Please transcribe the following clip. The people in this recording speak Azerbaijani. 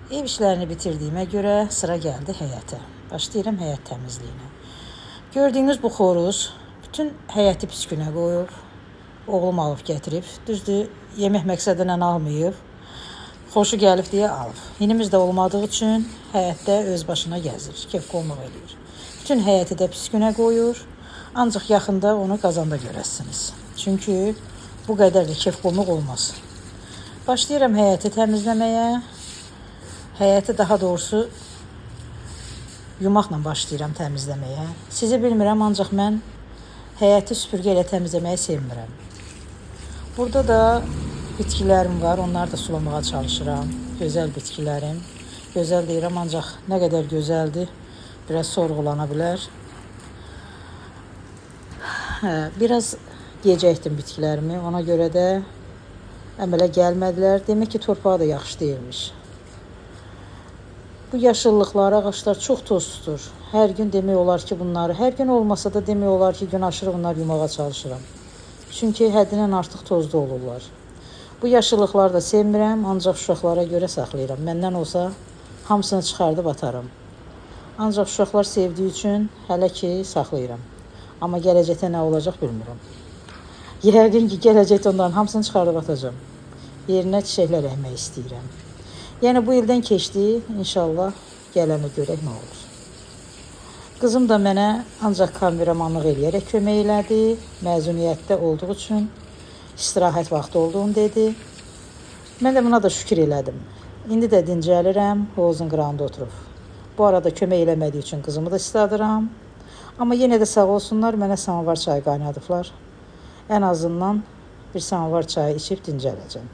Ev işlərini bitirdiyimə görə sıra gəldi həyətə. Başlayıram həyət təmizliyinə. Gördüyünüz bu xoruz bütün həyəti pis günə qoyub. Oğlum alıb gətirib. Düzdür, yemək məqsədilə almayıb. Xoşu gəlib deyə alıb. İnimiz də olmadığı üçün həyətdə öz başına gəzir, kef qolmaq eləyir. Bütün həyəti də pis günə qoyur. Ancaq yaxında onu qazanda görəsiniz. Çünki bu qədər də kef qolmaq olmaz. Başlayıram həyəti təmizləməyə. Həyəti daha doğrusu yumaqla başlayıram təmizləməyə. Sizi bilmirəm, ancaq mən həyəti süpürgə ilə təmizləməyi sevmirəm. Burada da bitkilərim var, onları da sulamağa çalışıram. Gözəl bitkilərim. Gözəl deyirəm, ancaq nə qədər gözəldir, biraz sorğulana bilər. Biraz gecəkdim bitkilərimi, ona görə də əmələ gəlmədilər. Demək ki, torpağı da yaxşı deyilmiş. Bu yaşıllıqlar, ağaçlar çox toz tutur. Hər gün demək olar ki, bunları, hər gün olmasa da demək olar ki, gün aşırı bunları yumağa çalışıram. Çünki həddindən artıq tozlu olurlar. Bu yaşıllıqları da sevmirəm, ancaq uşaqlara görə saxlayıram. Məndən olsa hamısını çıxardıb atarım. Ancaq uşaqlar sevdiyi üçün hələ ki saxlayıram. Amma gələcəkdə nə olacaq bilmirəm. Yəqin ki, gələcəkdə onların hamısını çıxardıb atacağım. Yerinə çiçəklər əkmək istəyirəm. Yəni bu ildən keçdi, inşallah gələni görək nə olur. Qızım da mənə ancaq kameramanlıq eləyərək kömək elədi. Məzuniyyətdə olduğu üçün istirahət vaxtı olduğunu dedi. Mən də buna da şükür elədim. İndi də dincəlirəm, hovuzun qırağında oturub. Bu arada kömək eləmədiyi üçün qızımı da istadıram. Amma yenə də sağ olsunlar, mənə samovar çayı qaynadıblar. Ən azından bir samovar çayı içib dincələcəm.